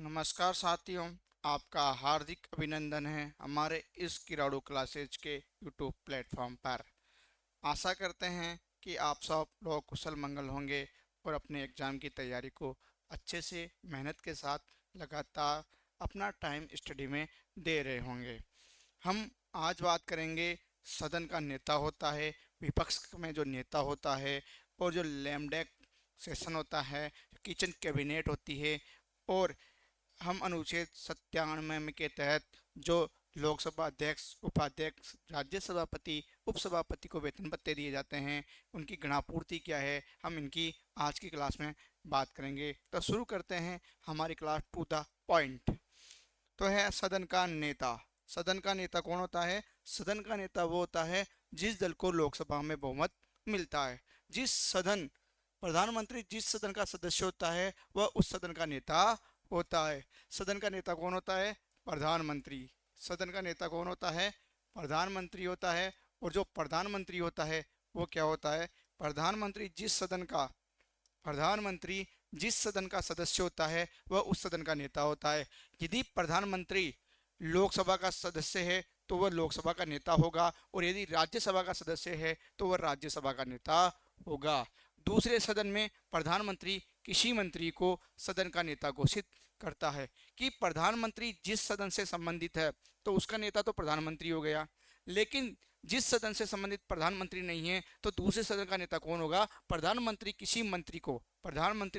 नमस्कार साथियों, आपका हार्दिक अभिनंदन है हमारे इस किराड़ू क्लासेज के यूट्यूब प्लेटफॉर्म पर। आशा करते हैं कि आप सब लोग कुशल मंगल होंगे और अपने एग्ज़ाम की तैयारी को अच्छे से मेहनत के साथ लगातार अपना टाइम स्टडी में दे रहे होंगे। हम आज बात करेंगे, सदन का नेता होता है, विपक्ष में जो नेता होता है और जो लैमडेक सेशन होता है, किचन कैबिनेट होती है, और हम अनुच्छेद 97 के तहत जो लोकसभा अध्यक्ष, उपाध्यक्ष, राज्य सभापति, उपसभापति को वेतन भत्ते दिए जाते हैं, उनकी गणापूर्ति क्या है, हम इनकी आज की क्लास में बात करेंगे। तो शुरू करते हैं हमारी क्लास टू द पॉइंट। तो है सदन का नेता। सदन का नेता कौन होता है? सदन का नेता वो होता है जिस दल को लोकसभा में बहुमत मिलता है। जिस सदन प्रधानमंत्री जिस सदन का सदस्य होता है वह उस सदन का नेता होता है। सदन का नेता कौन होता है? प्रधानमंत्री। सदन का नेता कौन होता है? प्रधानमंत्री होता है। और जो प्रधानमंत्री होता है वो क्या होता है? प्रधानमंत्री जिस सदन का सदस्य होता है वह उस सदन का नेता होता है। यदि प्रधानमंत्री लोकसभा का सदस्य है तो वह लोकसभा का नेता होगा, और यदि राज्यसभा का सदस्य है तो वह राज्यसभा का नेता होगा। दूसरे सदन में प्रधानमंत्री किसी मंत्री को सदन का नेता घोषित करता है कि प्रधानमंत्री जिस सदन से संबंधित है तो उसका नेता तो प्रधानमंत्री हो गया, लेकिन जिस सदन से संबंधित प्रधानमंत्री नहीं है तो दूसरे सदन का नेता कौन होगा? प्रधानमंत्री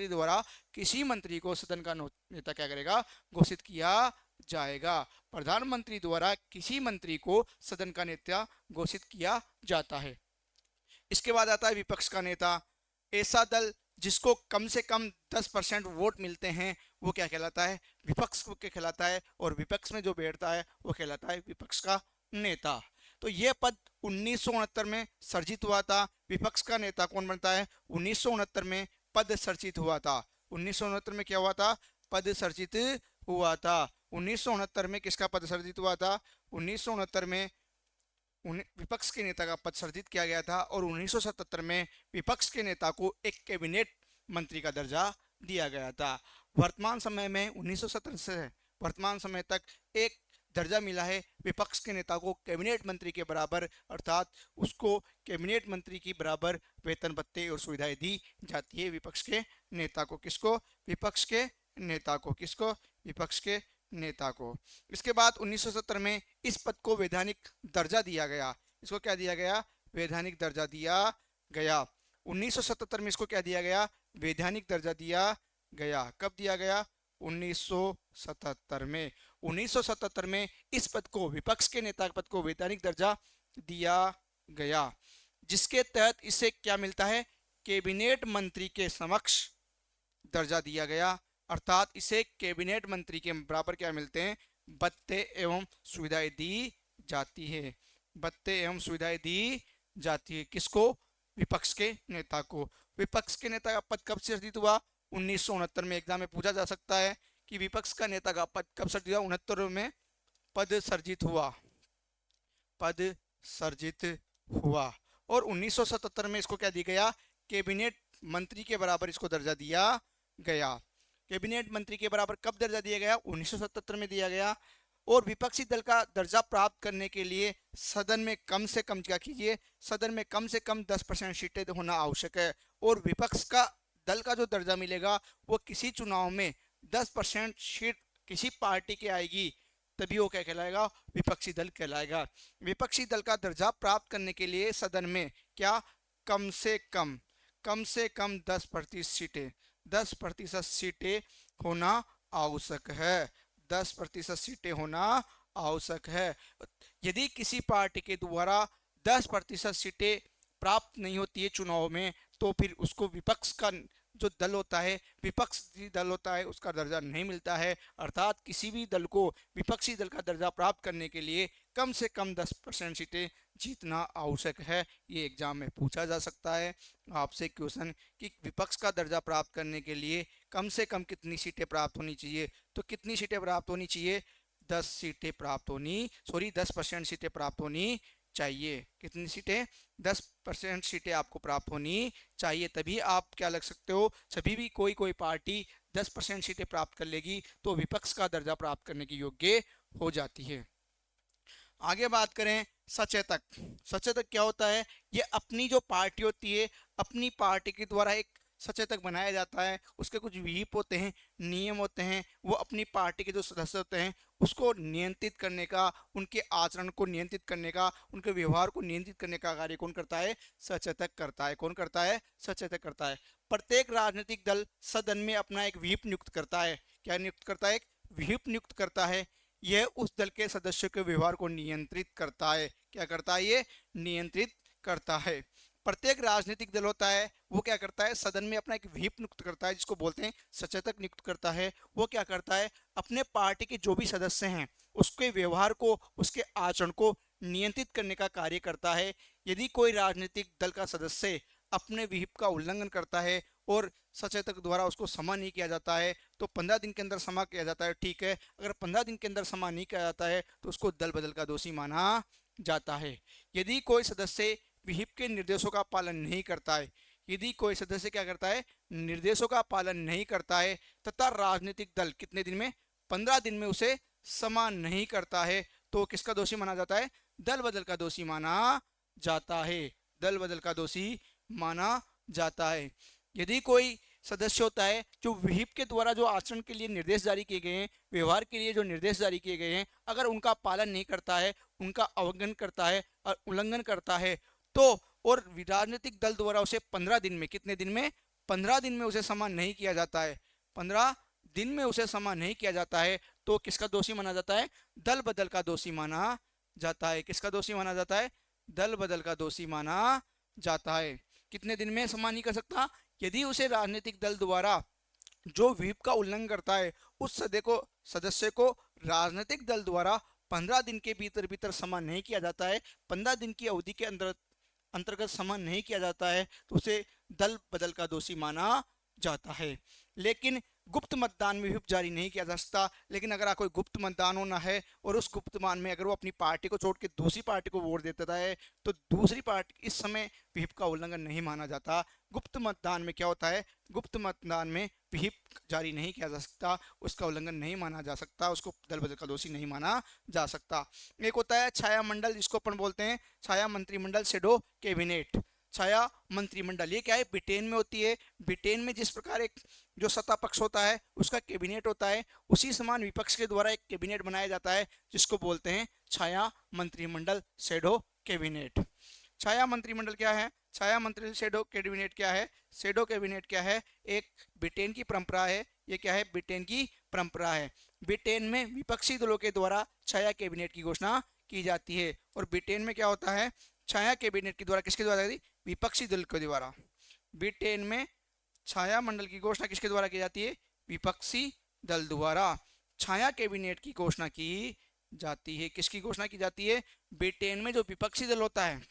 द्वारा किसी मंत्री को सदन का नेता क्या करेगा? घोषित किया जाएगा। प्रधानमंत्री द्वारा किसी मंत्री को सदन का नेता घोषित किया जाता है। इसके बाद आता है विपक्ष का नेता। ऐसा दल जिसको कम से कम 10% वोट मिलते हैं वो क्या कहलाता है? विपक्ष को क्या कहलाता है, और विपक्ष में जो बैठता है वो कहलाता है विपक्ष का नेता। तो ये पद 1969 में सर्जित हुआ था। विपक्ष का नेता कौन बनता है? 1969 में पद सर्जित हुआ था। 1969 में क्या हुआ था? पद सर्जित हुआ था। 1969 में किसका पद सर्जित हुआ था? 1969 में विपक्ष के नेता का पद सर्जित किया गया था, और 1977 में विपक्ष के नेता को एक कैबिनेट मंत्री का दर्जा दिया गया था। वर्तमान समय में 1970 से वर्तमान समय तक एक दर्जा मिला है विपक्ष के नेता को कैबिनेट मंत्री के बराबर, अर्थात उसको कैबिनेट मंत्री की बराबर वेतन भत्ते और सुविधाएं दी जाती है विपक्ष के नेता को। किसको? विपक्ष के नेता को। किसको? विपक्ष के नेता को। इसके बाद 1970 में इस पद को वैधानिक दर्जा दिया गया। इसको क्या दिया गया? वैधानिक दर्जा दिया गया। 1977 में इसको क्या दिया गया? वैधानिक दर्जा दिया गया। कब दिया गया? 1977 में। 1977 में इस पद को, विपक्ष के नेता पद को वैधानिक दर्जा दिया गया, जिसके तहत इसे क्या मिलता है? कैबिनेट मंत्री के समक्ष दर्जा दिया गया, अर्थात इसे कैबिनेट मंत्री के बराबर क्या मिलते हैं? भत्ते एवं सुविधाएं दी जाती है। भत्ते एवं सुविधाएं दी जाती है। किसको? विपक्ष के नेता को। विपक्ष के नेता का पद कब सर्जित हुआ? 1969 में। एग्जाम में पूछा जा सकता है कि विपक्ष का नेता का पद कब सर्जित हुआ? 69 में पद सर्जित हुआ। पद सर्जित हुआ। और 1977 में इसको क्या दिया गया? कैबिनेट मंत्री के बराबर इसको दर्जा दिया गया। कैबिनेट मंत्री के बराबर कब दर्जा दिया गया? 1977 में दिया गया। और विपक्षी दल का दर्जा प्राप्त करने के लिए सदन में कम से कम, क्या कीजिए, सदन में कम से कम 10% सीटें होना आवश्यक है। और विपक्ष का दल का जो दर्जा मिलेगा वो किसी चुनाव में 10% सीट किसी पार्टी की आएगी तभी वो क्या कहलाएगा? विपक्षी दल कहलाएगा। विपक्षी दल का दर्जा प्राप्त करने के लिए सदन में क्या, कम से कम 10% सीटें होना आवश्यक है। 10% सीटें होना आवश्यक है। यदि किसी पार्टी के द्वारा 10% सीटें प्राप्त नहीं होती है चुनाव में, तो फिर उसको विपक्ष का जो दल होता है, विपक्षी दल होता है, उसका दर्जा नहीं मिलता है। अर्थात किसी भी दल को विपक्षी दल का दर्जा प्राप्त करने के लिए कम से कम 10% सीटें जीतना आवश्यक है। ये एग्जाम में पूछा जा सकता है आपसे क्वेश्चन कि विपक्ष का दर्जा प्राप्त करने के लिए कम से कम कितनी सीटें प्राप्त होनी चाहिए। तो कितनी सीटें प्राप्त होनी चाहिए? 10% सीटें प्राप्त होनी चाहिए। कितनी सीटें? 10% सीटें आपको प्राप्त होनी चाहिए, तभी आप क्या लग सकते हो, सभी भी कोई पार्टी 10% सीटें प्राप्त कर लेगी तो विपक्ष का दर्जा प्राप्त करने की योग्य हो जाती है। आगे बात करें सचेतक। सचेतक क्या होता है? ये अपनी जो पार्टी होती है, अपनी पार्टी के द्वारा एक सचेतक बनाया जाता है। उसके कुछ विहिप होते हैं, नियम होते हैं। वो अपनी पार्टी के जो सदस्य होते हैं उसको नियंत्रित करने का, उनके आचरण को नियंत्रित करने का, उनके व्यवहार को नियंत्रित करने का कार्य कौन करता है? सचेतक करता है। कौन करता है? सचेतक करता है। प्रत्येक राजनीतिक दल सदन में अपना एक व्हीप नियुक्त करता है। क्या नियुक्त करता है? एक व्हीप नियुक्त करता है। यह उस दल के सदस्यों के व्यवहार को नियंत्रित करता है। क्या करता है? ये नियंत्रित करता है। प्रत्येक राजनीतिक दल होता है वो क्या करता है? सदन में अपना एक व्हीप नियुक्त करता है, जिसको बोलते हैं सचेतक नियुक्त करता है। वो क्या करता है? अपने पार्टी के जो भी सदस्य हैं उसके व्यवहार को, उसके आचरण को नियंत्रित करने का कार्य करता है। यदि कोई राजनीतिक दल का सदस्य अपने व्हीप का उल्लंघन करता है और सचेतक द्वारा उसको क्षमा नहीं किया जाता है तो 15 दिन के अंदर क्षमा किया जाता है, ठीक है। अगर 15 दिन के अंदर क्षमा नहीं किया जाता है तो उसको दल बदल का दोषी माना जाता है। यदि कोई सदस्य व्हीप के निर्देशों का पालन नहीं करता है, यदि कोई सदस्य क्या करता है? निर्देशों का पालन नहीं करता है तथा राजनीतिक दल कितने दिन में? 15 दिन में उसे क्षमा नहीं करता है तो किसका दोषी माना जाता है? दल बदल का दोषी माना जाता है। दल बदल का दोषी माना जाता है। यदि कोई सदस्य होता है जो व्हीप के द्वारा जो आचरण के लिए निर्देश जारी किए गए हैं, व्यवहार के लिए जो निर्देश जारी किए गए हैं, अगर उनका पालन नहीं करता है, उनका अवज्ञा करता है और उल्लंघन करता है तो और राजनीतिक दल द्वारा उसे 15 दिन में, कितने दिन में? 15 दिन में उसे क्षमा नहीं किया जाता है, 15 दिन में उसे क्षमा नहीं किया जाता है तो किसका दोषी माना जाता है? दल बदल का दोषी माना जाता है। किसका दोषी माना जाता है? दल बदल का दोषी माना जाता है। कितने दिन में क्षमा नहीं कर सकता? यदि उसे राजनीतिक दल द्वारा जो व्हीप का उल्लंघन करता है उस सदस्य को राजनीतिक दल द्वारा 15 दिन के भीतर भीतर क्षमा नहीं किया जाता है, 15 दिन की अवधि के अंतर्गत क्षमा नहीं किया जाता है तो उसे दल बदल का दोषी माना जाता है। लेकिन गुप्त मतदान में व्हिप जारी नहीं किया जा सकता। लेकिन अगर कोई गुप्त मतदान होना है और उस गुप्त मतदान में अगर वो अपनी पार्टी को छोड़ के दूसरी पार्टी को वोट देता है तो दूसरी पार्टी इस समय व्हिप का उल्लंघन नहीं माना जाता। गुप्त मतदान में क्या होता है? गुप्त मतदान में व्हिप जारी नहीं किया जा सकता, उसका उल्लंघन नहीं माना जा सकता, उसको दल बदल का दोषी नहीं माना जा सकता। एक होता है छाया मंडल, जिसको अपन बोलते हैं छाया मंत्रिमंडल, शेडो कैबिनेट। छाया मंत्रिमंडल ये क्या है? ब्रिटेन में होती है। ब्रिटेन में जिस प्रकार एक जो सत्ता पक्ष होता है उसका कैबिनेट होता है, उसी समान विपक्ष के द्वारा एक कैबिनेट बनाया जाता है जिसको बोलते हैं छाया मंत्रिमंडल, शेडो कैबिनेट। छाया मंत्रिमंडल क्या है? छाया मंत्रिमंडल शेडो कैबिनेट क्या है? शेडो कैबिनेट क्या है? एक ब्रिटेन की परंपरा है। ये क्या है? ब्रिटेन की परंपरा है। ब्रिटेन में विपक्षी दलों के द्वारा छाया कैबिनेट की घोषणा की जाती है। और ब्रिटेन में क्या होता है? छाया कैबिनेट के द्वारा किसके द्वारा? विपक्षी दल के द्वारा। ब्रिटेन में छाया मंडल की घोषणा किसके द्वारा की जाती है? विपक्षी दल द्वारा छाया कैबिनेट की घोषणा की जाती है। किसकी घोषणा की जाती है? ब्रिटेन में जो विपक्षी दल होता है,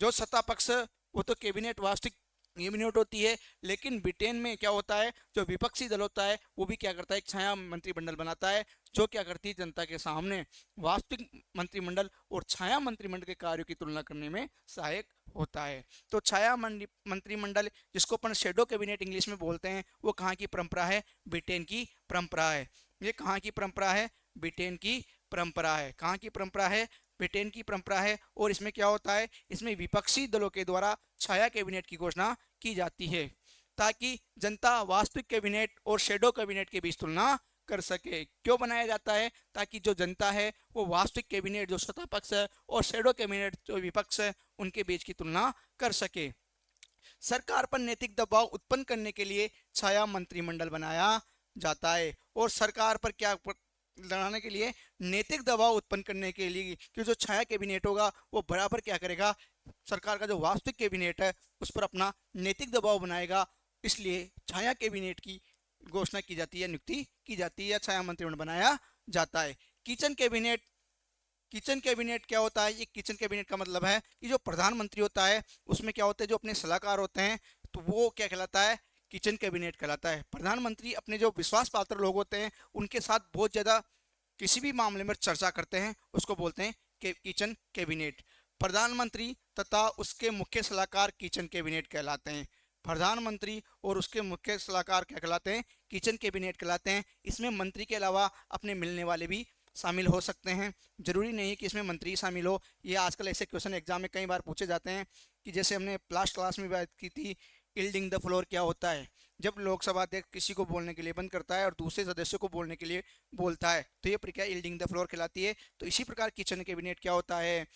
जो सत्ता पक्ष, वो तो कैबिनेट वास्तविक कैबिनेट होती है, लेकिन ब्रिटेन में क्या होता है? जो विपक्षी दल होता है वो भी क्या करता है? एक छाया मंत्रिमंडल बनाता है जो क्या करती है? जनता के सामने वास्तविक मंत्रिमंडल और छाया मंत्रिमंडल के कार्यों की तुलना करने में सहायक होता है। तो छाया मंत्रिमंडल, जिसको अपन शेडो कैबिनेट इंग्लिश में बोलते हैं, वो कहाँ की परंपरा है? ब्रिटेन की परंपरा है। ये कहाँ की परंपरा है? ब्रिटेन की परंपरा है। कहाँ की परंपरा है? ब्रिटेन की परंपरा है। और इसमें क्या होता है? इसमें विपक्षी दलों के द्वारा छाया कैबिनेट की घोषणा की जाती है ताकि जनता वास्तविक कैबिनेट और शेडो कैबिनेट के बीच तुलना कर सके। क्यों बनाया जाता है? ताकि जो जनता है वो वास्तविक कैबिनेट जो सत्ता पक्ष है और शेडो कैबिनेट जो विपक्ष है उनके बीच की तुलना कर सके। सरकार पर नैतिक दबाव उत्पन्न करने के लिए छाया मंत्रिमंडल बनाया जाता है। और सरकार पर क्या लगाने के लिए? नैतिक दबाव उत्पन्न करने के लिए कि जो छाया कैबिनेट होगा वो बराबर क्या करेगा? सरकार का जो वास्तविक कैबिनेट है उस पर अपना नैतिक दबाव बनाएगा। इसलिए छाया कैबिनेट की घोषणा की जाती है, नियुक्ति की जाती है या छाया मंत्रिमंडल बनाया जाता है। किचन कैबिनेट, किचन कैबिनेट क्या होता है? ये किचन कैबिनेट का मतलब है कि जो प्रधानमंत्री होता है उसमें क्या होते हैं? जो अपने सलाहकार होते हैं तो वो क्या कहलाता है? किचन कैबिनेट कहलाता है। प्रधानमंत्री अपने जो विश्वास पात्र लोग होते हैं उनके साथ बहुत ज़्यादा किसी भी मामले में चर्चा करते हैं, उसको बोलते हैं किचन कैबिनेट। प्रधानमंत्री तथा उसके मुख्य सलाहकार किचन कैबिनेट कहलाते हैं। प्रधानमंत्री और उसके मुख्य सलाहकार क्या कहलाते हैं? किचन कैबिनेट कहलाते हैं। इसमें मंत्री के अलावा अपने मिलने वाले भी शामिल हो सकते हैं, जरूरी नहीं है कि इसमें मंत्री शामिल हो। ये आजकल ऐसे क्वेश्चन एग्जाम में कई बार पूछे जाते हैं कि जैसे हमने लास्ट क्लास में बात की थी, यील्डिंग द फ्लोर क्या होता है? जब लोकसभा अध्यक्ष किसी को बोलने के लिए बंद करता है और दूसरे सदस्यों को बोलने के लिए बोलता है, तो ये प्रक्रिया यील्डिंग द फ्लोर कहलाती है। तो इसी प्रकार किचन कैबिनेट क्या होता है,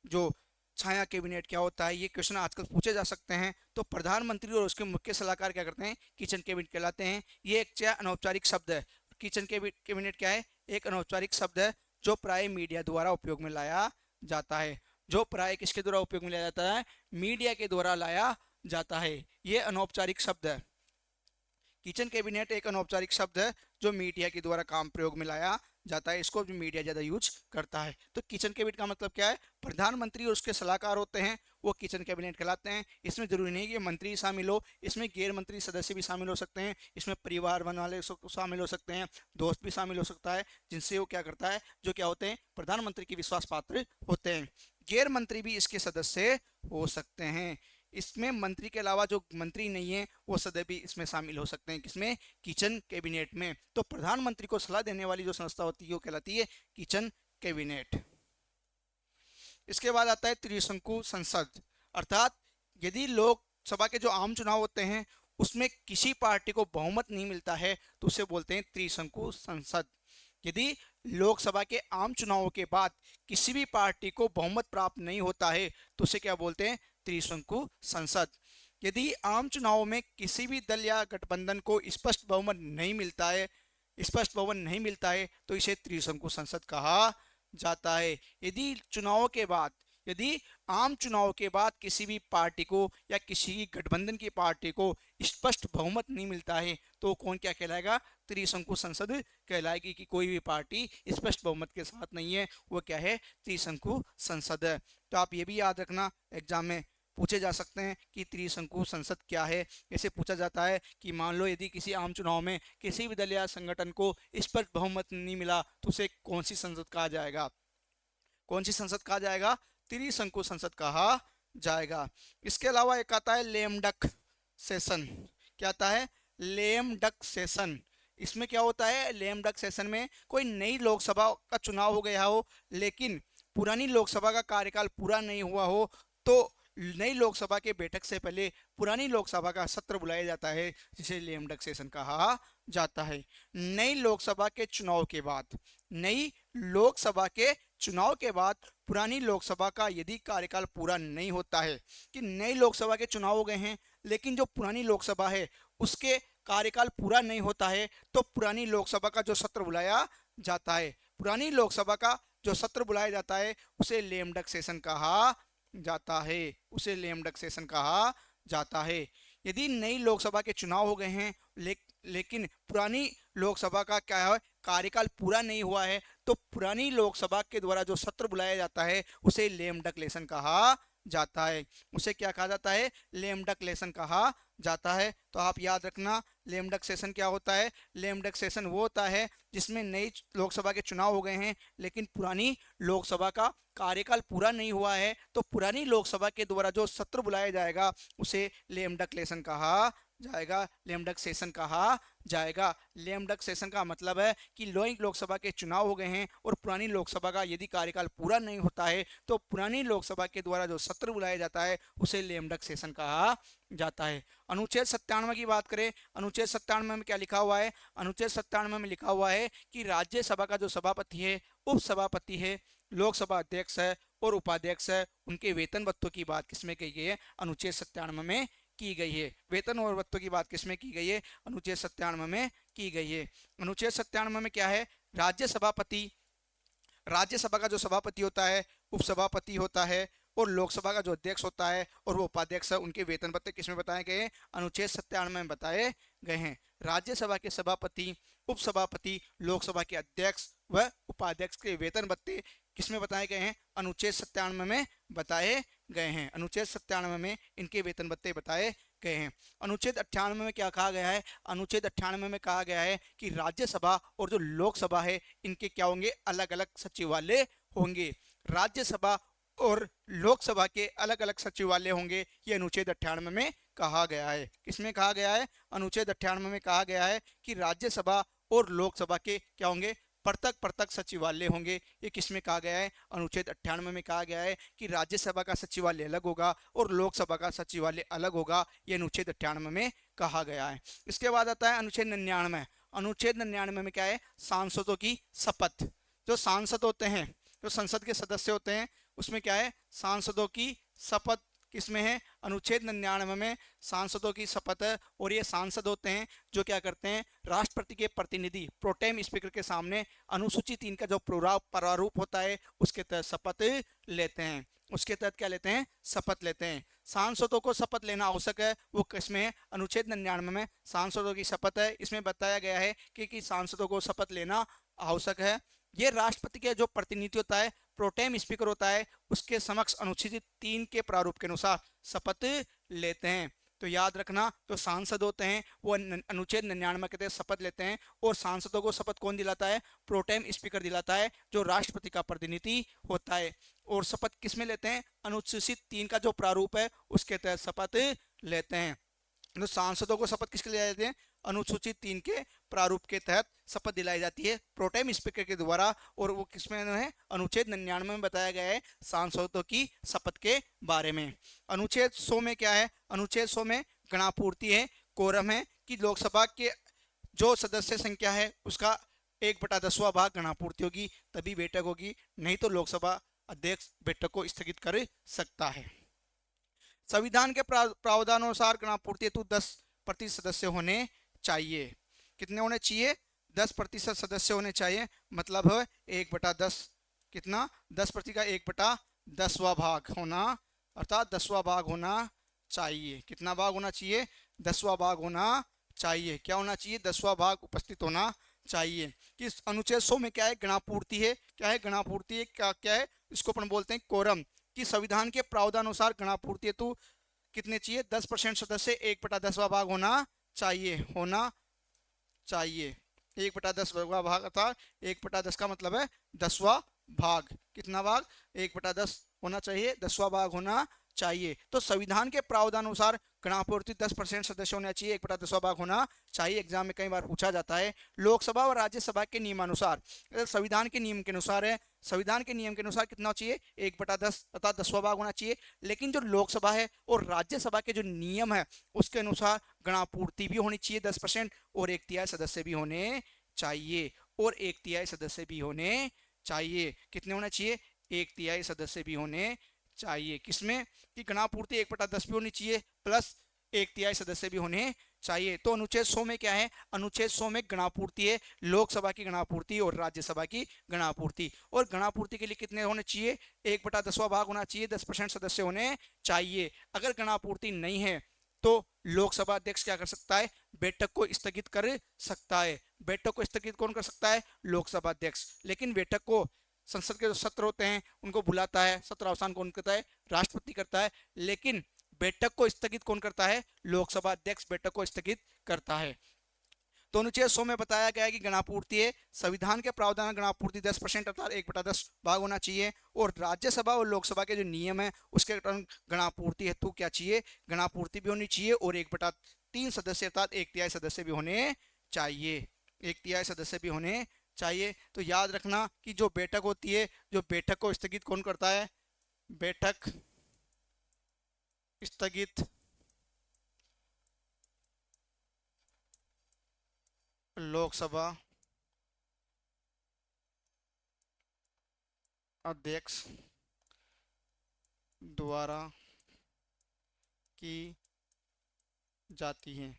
जो छाया कैबिनेट क्या होता है, ये क्वेश्चन आजकल पूछे जा सकते हैं। तो प्रधानमंत्री और उसके मुख्य सलाहकार क्या करते हैं? किचन कैबिनेट कहलाते हैं। ये एक अनौपचारिक शब्द है। किचन कैबिनेट क्या है? एक अनौपचारिक शब्द है जो प्राय मीडिया द्वारा उपयोग में लाया जाता है। जो प्राय किसके द्वारा उपयोग में लाया जाता है? मीडिया के द्वारा लाया जाता है। ये अनौपचारिक शब्द है। किचन कैबिनेट एक अनौपचारिक शब्द है जो मीडिया के द्वारा काम प्रयोग में लाया जाता है। इसको मीडिया ज्यादा यूज करता है। तो किचन कैबिनेट का मतलब क्या है? प्रधानमंत्री और उसके सलाहकार होते हैं, वो किचन कैबिनेट कहलाते हैं। इसमें जरूरी नहीं कि मंत्री शामिल हो, इसमें गैर मंत्री सदस्य भी शामिल हो सकते हैं, इसमें परिवार वाले शामिल हो सकते हैं, दोस्त भी शामिल हो सकता है, जिनसे वो क्या करता है, जो क्या होते हैं, प्रधानमंत्री के विश्वास पात्र होते हैं। गैर मंत्री भी इसके सदस्य हो सकते हैं। इसमें मंत्री के अलावा जो मंत्री नहीं है वो सदस्य भी इसमें शामिल हो सकते हैं। किसमें? किचन कैबिनेट में। तो प्रधानमंत्री को सलाह देने वाली जो संस्था होती है वो कहलाती है किचन कैबिनेट। इसके बाद आता है त्रिशंकु संसद, अर्थात यदि लोकसभा के जो आम चुनाव होते हैं उसमें किसी पार्टी को बहुमत नहीं मिलता है तो उसे बोलते हैं त्रिशंकु संसद। यदि लोकसभा के आम चुनावों के बाद किसी भी पार्टी को बहुमत प्राप्त नहीं होता है तो उसे क्या बोलते हैं? त्रिशंकु संसद। यदि आम चुनावों में किसी भी दल या गठबंधन को स्पष्ट बहुमत नहीं मिलता है तो इसे त्रिशंकु संसद कहा जाता है। यदि आम चुनाव के बाद किसी भी पार्टी को या किसी गठबंधन की पार्टी को स्पष्ट बहुमत नहीं मिलता है तो कौन क्या कहलाएगा? त्रिशंकु संसद कहलाएगी। कि कोई भी पार्टी स्पष्ट बहुमत के साथ नहीं है, वो क्या है? त्रिशंकु संसद है। तो आप ये भी याद रखना, एग्जाम में पूछे जा सकते हैं कि त्रिशंकु संसद क्या है। ऐसे पूछा जाता है कि मान लो यदि किसी आम चुनाव में किसी भी दल या संगठन को स्पष्ट बहुमत नहीं मिला तो उसे कौन सी संसद कहा जाएगा? कौन सी संसद कहा जाएगा? त्रिशंकु संसद कहा जाएगा। इसके अलावा एक आता है लेम डक सेशन। क्या आता है? Lame duck session. इसमें क्या होता है? लेम डक सेशन में कोई नई लोकसभा का चुनाव हो गया हो लेकिन पुरानी लोकसभा का कार्यकाल पूरा नहीं हुआ हो तो नई लोकसभा के बैठक से पहले पुरानी लोकसभा का सत्र बुलाया जाता है, जिसे लेम डक सेशन कहा जाता है। नई लोकसभा के चुनाव के बाद पुरानी लोकसभा का यदि कार्यकाल पूरा नहीं होता है, कि नई लोकसभा के चुनाव हो गए हैं लेकिन जो पुरानी लोकसभा है उसके कार्यकाल पूरा नहीं होता है तो पुरानी लोकसभा का जो सत्र बुलाया जाता है, उसे लेम डक सेशन कहा जाता है। यदि नई लोकसभा के चुनाव हो गए हैं लेकिन पुरानी लोकसभा का क्या है? कार्यकाल पूरा नहीं हुआ है तो पुरानी लोकसभा के द्वारा जो सत्र बुलाया जाता है उसे लेम डक सेशन कहा जाता है। उसे क्या कहा जाता है? लेम डक सेशन कहा जाता है। तो आप याद रखना, लेम डक सेशन क्या होता है? लेम डक सेशन वो होता है जिसमें नई लोकसभा के चुनाव हो गए हैं लेकिन पुरानी लोकसभा का कार्यकाल पूरा नहीं हुआ है तो पुरानी लोकसभा के द्वारा जो सत्र बुलाया जाएगा उसे लेम डक सेशन कहा जाएगा। लेम डक सेशन का मतलब है कि नई लोकसभा के चुनाव हो गए हैं और पुरानी लोकसभा का यदि कार्यकाल पूरा नहीं होता है तो पुरानी लोकसभा के द्वारा जो सत्र बुलाया जाता है उसे लेम डक सेशन कहा जाता है। अनुच्छेद 97 की बात करें, अनुच्छेद 97 में क्या लिखा हुआ है? अनुच्छेद 97 में लिखा हुआ है कि राज्यसभा का जो सभापति है, उपसभापति है, लोकसभा अध्यक्ष है और उपाध्यक्ष है, उनके वेतन भत्तों की बात किसमें कही गई है? अनुच्छेद 97 में की गई है। वेतन और भत्तों की बात किसमें की गई है? अनुच्छेद 97 में की गई है। अनुच्छेद 97 में क्या है? राज्यसभा का जो सभापति होता है, उपसभापति होता है और लोकसभा का जो अध्यक्ष होता है और वो उपाध्यक्ष है, उनके वेतन भत्ते किसमें बताए गए हैं? अनुच्छेद 97 में बताए गए हैं। राज्यसभा के सभापति, उपसभापति, लोकसभा के अध्यक्ष व उपाध्यक्ष के वेतन भत्ते किसमें बताए गए हैं? अनुच्छेद 97 में बताए गए हैं। अनुच्छेद 97 में इनके वेतन भत्ते बताए गए हैं। अनुच्छेद 98 में क्या कहा गया है? अनुच्छेद 98 में कहा गया है कि राज्यसभा और जो लोकसभा है इनके क्या होंगे? अलग अलग सचिवालय होंगे। राज्यसभा और लोकसभा के अलग अलग सचिवालय होंगे, ये अनुच्छेद 98 में कहा गया है। किसमें कहा गया है? अनुच्छेद 98 में कहा गया है कि राज्यसभा और लोकसभा के क्या होंगे? पृथक पृथक सचिवालय होंगे। ये किसमें कहा गया है? अनुच्छेद 98 में कहा गया है कि राज्यसभा का सचिवालय अलग होगा और लोकसभा का सचिवालय अलग होगा। ये अनुच्छेद 98 में कहा गया है। इसके बाद आता है अनुच्छेद 99। अनुच्छेद 99 में क्या है? सांसदों की शपथ। जो सांसद होते हैं, जो संसद के सदस्य होते हैं, उसमें क्या है? सांसदों की शपथ किसमें है? अनुच्छेद 99 में सांसदों की शपथ है। और ये सांसद होते हैं जो क्या करते हैं? राष्ट्रपति के प्रतिनिधि प्रोटेम स्पीकर के सामने अनुसूची 3 का जो प्रारूप होता है उसके तहत शपथ लेते हैं। उसके तहत क्या लेते हैं? शपथ लेते हैं। सांसदों को शपथ लेना आवश्यक है, वो किसमें है? अनुच्छेद 99 में सांसदों की शपथ है। इसमें बताया गया है कि सांसदों को शपथ लेना आवश्यक है। ये राष्ट्रपति के जो प्रतिनिधि होता है, प्रोटेम स्पीकर होता है, उसके समक्ष अनुच्छेद 3 के प्रारूप के अनुसार शपथ लेते हैं। तो याद रखना, जो सांसद होते हैं वो अनुच्छेद 99 के तहत शपथ लेते हैं। और सांसदों को शपथ कौन दिलाता है? प्रोटेम स्पीकर दिलाता है, जो राष्ट्रपति का प्रतिनिधि होता है। और शपथ किसमें लेते हैं? अनुच्छेद 3 का जो प्रारूप है उसके तहत शपथ लेते हैं। तो सांसदों को शपथ किसके लिए जाते हैं? अनुसूचित 3 के प्रारूप के तहत शपथ दिलाई जाती है प्रोटेम स्पीकर के द्वारा। और वो किसमें है? अनुच्छेद 99 में बताया गया है सांसदों की शपथ के बारे में। अनुच्छेद 100 में क्या है? अनुच्छेद 100 में गणापूर्ति है, कोरम है कि लोकसभा के जो सदस्य संख्या है उसका 1/10वां भाग गणापूर्ति होगी, तभी बैठक होगी, नहीं तो लोकसभा अध्यक्ष बैठक को स्थगित कर सकता है। संविधान के प्रावधानानुसार गणापूर्ति हेतु 10% सदस्य होने चाहिए। कितने होने चाहिए? 10% सदस्य होने चाहिए। मतलब है 1/10। कितना? 10% का 1/10वां भाग होना, अर्थात 10वां भाग होना चाहिए। कितना भाग होना चाहिए? 10वां भाग होना चाहिए। क्या होना चाहिए? 10वां भाग उपस्थित होना चाहिए। कि अनुच्छेद 100 में क्या है? गणापूर्ति है। क्या है? गणापूर्ति है। क्या है? इसको अपन बोलते हैं कोरम। कि संविधान के प्रावधानानुसार गणापूर्ति हेतु कितने चाहिए? 10% सदस्य, 1/10वां भाग होना चाहिए। होना चाहिए 1/10वां भाग, अर्थात 1/10 का मतलब है 10वां भाग। कितना भाग? 1/10 होना चाहिए, 10वां भाग होना चाहिए। तो संविधान के प्रावधानानुसार गणापूर्ति 10% सदस्य होना चाहिए, 1/10वां भाग होना चाहिए। एग्जाम में कई बार पूछा जाता है। लोकसभा और राज्यसभा के नियमानुसार, संविधान के नियम के अनुसार है, संविधान के नियम के अनुसार कितना चाहिए? 1/10 अर्थात 10वां भाग होना चाहिए। लेकिन जो लोकसभा है और राज्यसभा के जो नियम है उसके अनुसार गणापूर्ति भी होनी चाहिए 10%, और 1/3 सदस्य भी होने चाहिए। और 1/3 सदस्य भी होने चाहिए। कितने होने चाहिए? 1/3 सदस्य भी होने चाहिए। किसमें? कि गणापूर्ति 1/10 भी होनी चाहिए प्लस 1/3 सदस्य भी होने चाहिए। तो अनुच्छेद 100 में क्या है? अनुच्छेद 100 में गणापूर्ति है, लोकसभा की गणापूर्ति और राज्यसभा की गणापूर्ति। और गणापूर्ति के लिए कितने होने चाहिए? 1/10वां भाग होना चाहिए, 10% सदस्य होने चाहिए। अगर गणापूर्ति नहीं है तो लोकसभा अध्यक्ष क्या कर सकता है? बैठक को स्थगित कर सकता है। बैठक को स्थगित कौन कर सकता है? लोकसभा अध्यक्ष। लेकिन बैठक को संसद के जो सत्र होते हैं उनको बुलाता है, सत्र अवसान कौन करता है? राष्ट्रपति करता है। लेकिन बैठक को स्थगित कौन करता है? लोकसभा अध्यक्ष बैठक को स्थगित करता है। तो अनुच्छेद 100 में बताया गया है कि गणापूर्ति है, संविधान के प्रावधान गणापूर्ति 10% अर्थात 1/10 भाग होना चाहिए। और राज्यसभा और लोकसभा के जो नियम है उसके गणापूर्ति हेतु क्या चाहिए? गणापूर्ति भी होनी चाहिए और 1/3 सदस्य अर्थात 1/3 सदस्य भी होने चाहिए। 1/3 सदस्य भी होने चाहिए। तो याद रखना कि जो बैठक होती है, जो बैठक को स्थगित कौन करता है? बैठक स्थगित लोकसभा अध्यक्ष द्वारा की जाती है।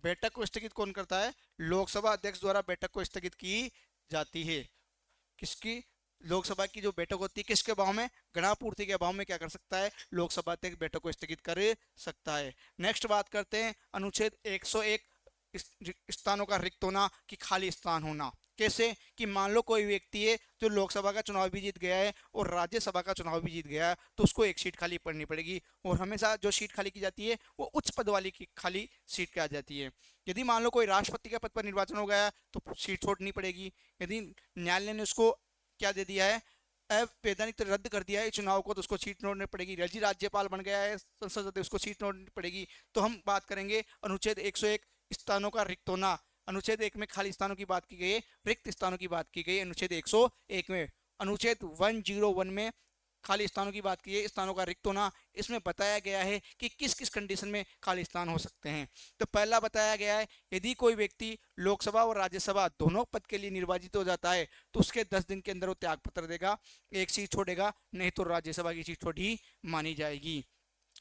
बैठक को स्थगित कौन करता है? लोकसभा अध्यक्ष द्वारा बैठक को स्थगित की जाती है। किसकी? लोकसभा की जो बैठक होती है किसके अभाव में? गणापूर्ति के अभाव में क्या कर सकता है? लोकसभा अध्यक्ष बैठक को स्थगित कर सकता है। नेक्स्ट बात करते हैं अनुच्छेद 101 स्थानों का रिक्त होना कि खाली स्थान होना। कैसे? कि मान लो कोई व्यक्ति है जो लोकसभा का चुनाव भी जीत गया है और राज्यसभा का चुनाव भी जीत गया है, तो उसको एक सीट खाली पड़नी पड़ेगी। और हमेशा जो सीट खाली की जाती है वो उच्च पद वाली की खाली सीट क्या जाती है। यदि मान लो कोई राष्ट्रपति के पद पर निर्वाचन हो गया तो सीट छोड़नी पड़ेगी। यदि न्यायालय ने उसको क्या दे दिया है? अवैधानिक रद्द कर दिया है चुनाव को, तो उसको सीट छोड़नी पड़ेगी। राज्यपाल बन गया है संसद सदस्य, उसको सीट छोड़नी पड़ेगी। तो हम बात करेंगे अनुच्छेद 101 स्थानों का रिक्त होना। अनुच्छेद 1 में खाली स्थानों की बात की गई है, रिक्त स्थानों की बात की गई है अनुच्छेद 101 में। अनुच्छेद 101 में खाली स्थानों की बात की है, स्थानों का रिक्त होना। इसमें बताया गया है कि किस किस कंडीशन में खाली स्थान हो सकते हैं। तो पहला बताया गया है, यदि कोई व्यक्ति लोकसभा और राज्यसभा दोनों पद के लिए निर्वाचित हो जाता है तो उसके 10 दिन के अंदर वो त्याग पत्र देगा, एक सीट छोड़ेगा, नहीं तो राज्यसभा की सीट छोड़ी मानी जाएगी।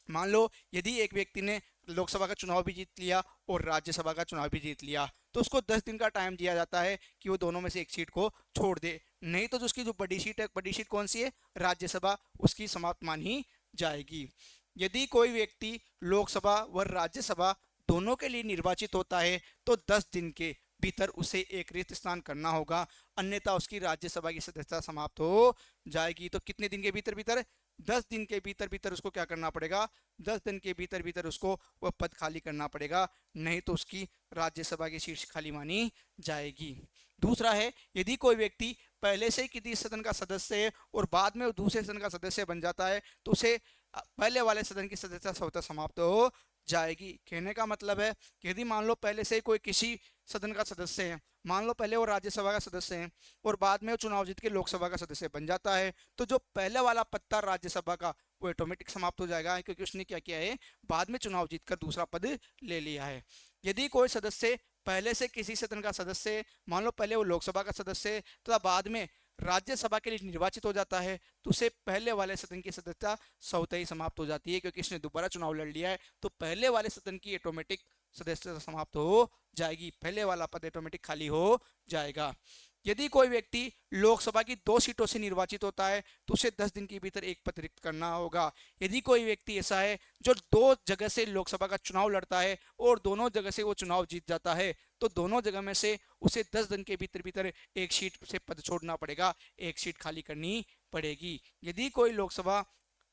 मान लो यदि एक व्यक्ति ने लोकसभा का चुनाव भी जीत लिया और राज्यसभा का चुनाव भी जीत लिया, तो उसको 10 दिन का टाइम दिया जाता है कि वो दोनों में से एक सीट को छोड़ दे, नहीं तो जो उसकी जो बड़ी सीट है, बड़ी सीट कौन सी है, राज्यसभा, उसकी समाप्त मानी जाएगी। यदि कोई व्यक्ति लोकसभा व राज्यसभा दोनों के लिए निर्वाचित होता है तो 10 दिन के भीतर उसे एक रिक्त स्थान करना होगा, अन्यथा उसकी राज्यसभा की सदस्यता समाप्त हो जाएगी। तो कितने दिन के भीतर भीतर, 10 दिन के भीतर भीतर उसको क्या करना पड़ेगा, 10 दिन के भीतर भीतर उसको वह पद खाली करना पड़ेगा, नहीं तो उसकी राज्यसभा की सीट खाली मानी जाएगी। दूसरा है, यदि कोई व्यक्ति पहले से ही किसी सदन का सदस्य है और बाद में वो दूसरे सदन का सदस्य बन जाता है तो उसे पहले वाले सदन की सदस्यता समाप्त हो जाएगी। कहने का मतलब है कि यदि मान लो पहले से कोई किसी सदन का सदस्य है, मान लो पहले वो राज्यसभा का सदस्य है और बाद में वो चुनाव जीत के लोकसभा का सदस्य बन जाता है, तो जो पहले वाला पद था राज्यसभा का वो ऑटोमेटिक समाप्त हो जाएगा, क्योंकि उसने क्या किया है, बाद में चुनाव जीतकर दूसरा पद ले लिया है। यदि कोई सदस्य पहले से किसी सदन का सदस्य, मान लो पहले वो लोकसभा का सदस्य तथा बाद में राज्यसभा के लिए निर्वाचित हो जाता है, तो उसे पहले वाले सदन की सदस्यता स्वतः ही समाप्त हो जाती है, क्योंकि इसने दोबारा चुनाव लड़ लिया है, तो पहले वाले सदन की ऑटोमेटिक सदस्यता समाप्त हो जाएगी, पहले वाला पद ऑटोमेटिक खाली हो जाएगा। यदि कोई व्यक्ति लोकसभा की 2 सीटों से निर्वाचित होता है तो उसे 10 दिन के भीतर एक पद रिक्त करना होगा। यदि कोई व्यक्ति ऐसा है जो 2 जगह से लोकसभा का चुनाव लड़ता है और दोनों जगह से वो चुनाव जीत जाता है, तो दोनों जगह में से उसे 10 दिन के भीतर भीतर एक सीट से पद छोड़ना पड़ेगा, एक सीट खाली करनी पड़ेगी। यदि कोई लोकसभा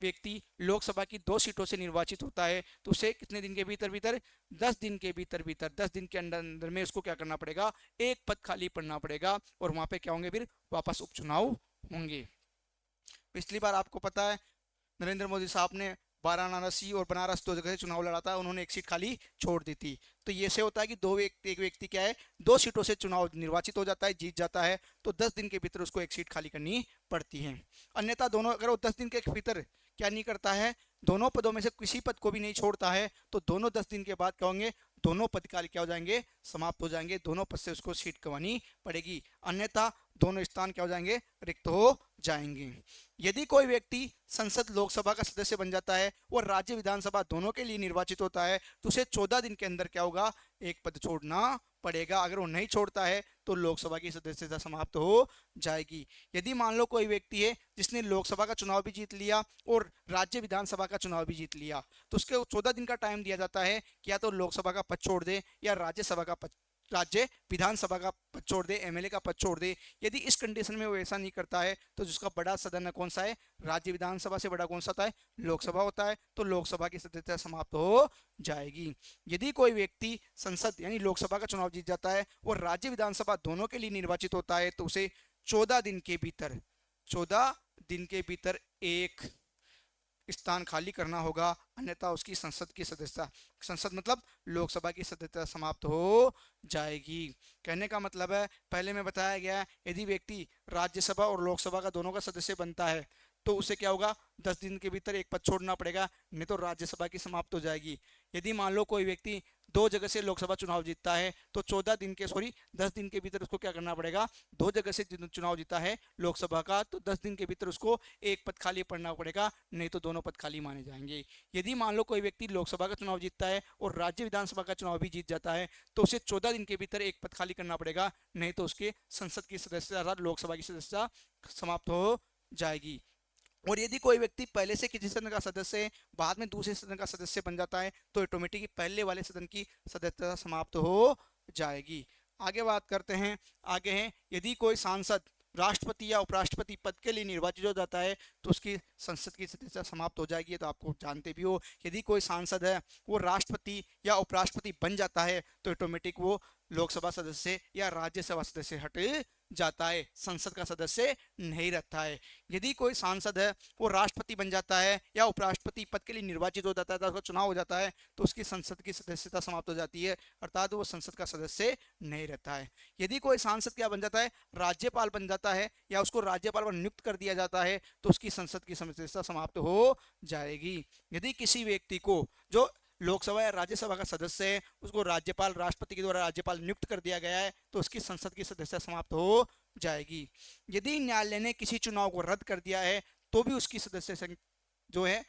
व्यक्ति लोकसभा की 2 सीटों से निर्वाचित होता है तो उसे कितने दिन के भीतर भीतर, 10 दिन के भीतर भीतर, 10 दिन के अंदर अंदर में उसको क्या करना पड़ेगा, एक पद खाली पड़ना पड़ेगा, और वहां पे क्या होंगे, फिर वापस उपचुनाव होंगे। पिछली बार आपको पता है नरेंद्र मोदी साहब ने वाराणसी और बनारस 2 जगह से चुनाव लड़ा था, उन्होंने एक सीट खाली छोड़ दी थी। तो ये से होता है कि एक व्यक्ति क्या है, 2 सीटों से चुनाव निर्वाचित हो जाता है, जीत जाता है, तो 10 दिन के भीतर उसको एक सीट खाली करनी पड़ती है। अन्यथा दोनों, अगर वो 10 दिन के भीतर क्या नहीं करता है, दोनों पदों में से किसी पद को भी नहीं छोड़ता है, तो दोनों 10 दिन के बाद क्या होंगे, दोनों पद काल क्या हो जाएंगे, समाप्त हो जाएंगे, दोनों पद से उसको सीट गंवानी पड़ेगी, अन्यथा दोनों स्थान क्या हो जाएंगे, रिक्त हो जाएंगे। यदि कोई व्यक्ति संसद लोकसभा का सदस्य बन जाता है और राज्य विधानसभा दोनों के लिए निर्वाचित होता है तो उसे 14 दिन के अंदर क्या होगा, एक पद छोड़ना पड़ेगा। अगर वो नहीं छोड़ता है तो लोकसभा की सदस्यता समाप्त हो जाएगी। यदि मान लो कोई व्यक्ति है जिसने लोकसभा का चुनाव भी जीत लिया और राज्य विधानसभा का चुनाव भी जीत लिया, तो उसके 14 दिन का टाइम दिया जाता है कि या तो लोकसभा का पद छोड़ दे या राज्य विधानसभा का पद छोड़ दे, एमएलए का पद छोड़ दे। यदि इस कंडीशन में वो ऐसा नहीं करता है तो जिसका बड़ा सदन है कौन सा है, राज्य विधानसभा से बड़ा कौन सा होता है, लोकसभा होता है, तो लोकसभा की सदस्यता समाप्त हो जाएगी। यदि कोई व्यक्ति संसद यानी लोकसभा का चुनाव जीत जाता है और राज्य विधानसभा दोनों के लिए निर्वाचित होता है तो उसे 14 दिन के भीतर एक स्थान खाली करना होगा, अन्यथा उसकी संसद की सदस्यता, संसद मतलब लोकसभा की सदस्यता समाप्त हो जाएगी। कहने का मतलब है, पहले में बताया गया यदि व्यक्ति राज्यसभा और लोकसभा का दोनों का सदस्य बनता है तो उसे क्या होगा, 10 दिन के भीतर एक पद छोड़ना पड़ेगा, नहीं तो राज्यसभा की समाप्त हो जाएगी। यदि मान लो कोई व्यक्ति 2 जगह से लोकसभा चुनाव जीतता है तो 10 दिन के भीतर उसको क्या करना पड़ेगा, 2 जगह से चुनाव जीता है लोकसभा का तो 10 दिन के भीतर उसको एक पद खाली पड़ना पड़ेगा, नहीं तो दोनों पद खाली माने जाएंगे। यदि मान लो कोई व्यक्ति लोकसभा का चुनाव जीतता है और राज्य विधानसभा का चुनाव भी जीत जाता है तो उसे 14 दिन के भीतर एक पद खाली करना पड़ेगा, नहीं तो उसके संसद की सदस्यता, लोकसभा की सदस्यता समाप्त हो जाएगी। और यदि कोई व्यक्ति पहले से किसी सदन का सदस्य है, बाद में दूसरे सदन का सदस्य बन जाता है तो ऑटोमेटिक पहले वाले सदन की सदस्यता समाप्त हो जाएगी। आगे बात करते हैं, आगे हैं यदि कोई सांसद राष्ट्रपति या उपराष्ट्रपति पद के लिए निर्वाचित हो जाता है तो उसकी संसद की सदस्यता समाप्त हो जाएगी। तो आपको जानते भी हो, यदि कोई सांसद है वो राष्ट्रपति या उपराष्ट्रपति बन जाता है तो ऑटोमेटिक वो लोकसभा सदस्य या राज्यसभा सदस्य हट जाता है, संसद का सदस्य नहीं रहता है। यदि कोई सांसद है वो राष्ट्रपति बन जाता है या उपराष्ट्रपति पद के लिए निर्वाचित हो जाता है, उसका चुनाव हो जाता है, तो उसकी संसद की सदस्यता समाप्त हो जाती है, अर्थात वो संसद का सदस्य नहीं रहता है। यदि कोई सांसद क्या बन जाता है, राज्यपाल बन जाता है या उसको राज्यपाल पर नियुक्त कर दिया जाता है, तो उसकी संसद की सदस्यता समाप्त हो जाएगी। यदि किसी व्यक्ति को जो लोकसभा या राज्यसभा का सदस्य है उसको राज्यपाल, राष्ट्रपति के द्वारा राज्यपाल नियुक्त कर दिया गया है, तो उसकी संसद की सदस्यता समाप्त हो जाएगी। यदि न्यायालय ने किसी चुनाव को रद्द कर दिया है तो भी उसकी सदस्य जो है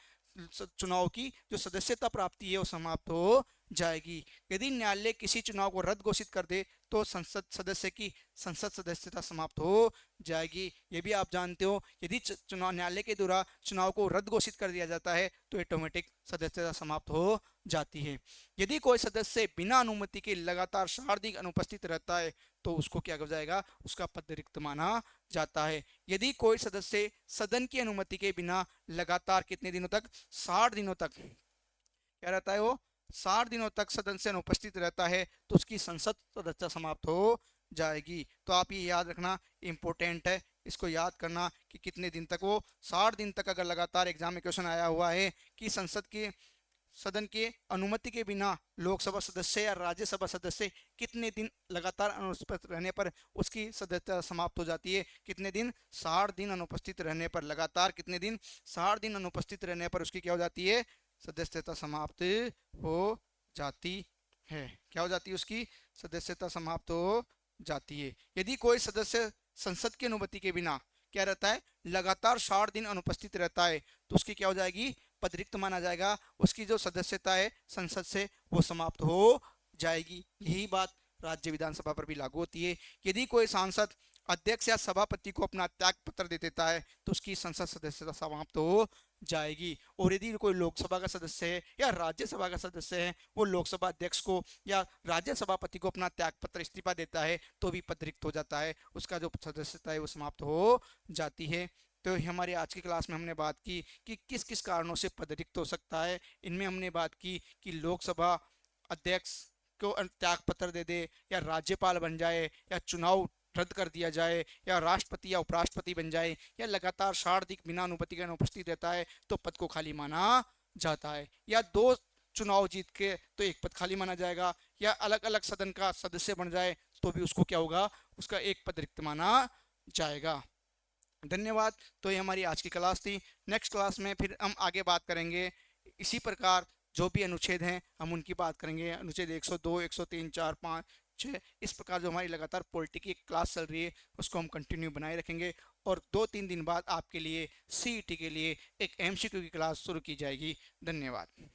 चुनाव की जो सदस्यता प्राप्ति है वो समाप्त हो जाएगी। यदि न्यायालय किसी चुनाव को रद्द घोषित कर दे तो संसद सदस्य की संसद सदस्यता समाप्त हो जाएगी। ये भी आप जानते हो, यदि चुनाव न्यायालय के द्वारा चुनाव को रद्द घोषित कर दिया जाता है तो ऑटोमेटिक सदस्यता समाप्त हो जाती है। यदि कोई सदस्य बिना अनुमति के लगातार शारीरिक अनुपस्थित रहता है तो उसको क्या हो जाएगा, उसका पद रिक्त माना जाता है। यदि कोई सदस्य सदन की अनुमति के बिना लगातार कितने दिनों तक, 60 दिनों तक क्या रहता है, वो 60 दिनों तक सदन से अनुपस्थित रहता है, तो उसकी संसद सदस्यता समाप्त हो जाएगी। तो आप ये याद रखना, इंपॉर्टेंट है, इसको याद करना कि कितने दिन तक, वो 60 दिन तक अगर लगातार एग्जाम में क्वेश्चन आया हुआ है कि संसद के सदन के अनुमति के बिना लोकसभा सदस्य या राज्यसभा सदस्य कितने दिन लगातार अनुपस्थित रहने पर उसकी सदस्यता समाप्त हो जाती है, कितने दिन, 60 दिन अनुपस्थित रहने पर, लगातार कितने दिन, 60 दिन अनुपस्थित रहने पर उसकी क्या हो जाती है, सदस्यता समाप्त हो जाती है। क्या हो जाती है, उसकी सदस्यता समाप्त हो जाती है। यदि कोई सदस्य संसद की अनुमति के बिना क्या रहता है, लगातार 60 दिन अनुपस्थित रहता है, तो उसकी क्या हो जाएगी, पद रिक्त माना जाएगा, उसकी जो सदस्यता है संसद से वो समाप्त हो जाएगी। यही बात राज्य विधानसभा पर भी लागू होती है। यदि कोई सांसद अध्यक्ष या सभापति को अपना त्याग पत्र दे देता है तो उसकी संसद सदस्यता समाप्त हो जाएगी। और यदि कोई लोकसभा का सदस्य है या राज्यसभा का सदस्य है, वो लोकसभा अध्यक्ष को या राज्य सभापति को अपना त्याग पत्र, इस्तीफा देता है तो भी पद रिक्त हो जाता है, उसका जो सदस्यता है वो समाप्त हो जाती है। तो हमारी आज की क्लास में हमने बात की कि किस किस कारणों से पद रिक्त हो सकता है। इनमें हमने बात की कि लोकसभा अध्यक्ष को त्याग पत्र दे दे, या राज्यपाल बन जाए, या चुनाव रद्द कर दिया जाए, या राष्ट्रपति या उपराष्ट्रपति बन जाए, या लगातार 60 दिन बिना अनुमति के अनुपस्थित रहता है तो पद को खाली माना जाता है, या 2 चुनाव जीत के तो एक पद खाली माना जाएगा, या अलग अलग सदन का सदस्य बन जाए तो भी उसको क्या होगा, उसका एक पद रिक्त माना जाएगा। धन्यवाद। तो ये हमारी आज की क्लास थी। नेक्स्ट क्लास में फिर हम आगे बात करेंगे इसी प्रकार जो भी अनुच्छेद हैं हम उनकी बात करेंगे, अनुच्छेद 102, 103, 4, 5, 6, इस प्रकार जो हमारी लगातार पॉलिटी की क्लास चल रही है उसको हम कंटिन्यू बनाए रखेंगे। और 2-3 दिन बाद आपके लिए CET के लिए एक MCQ की क्लास शुरू की जाएगी। धन्यवाद।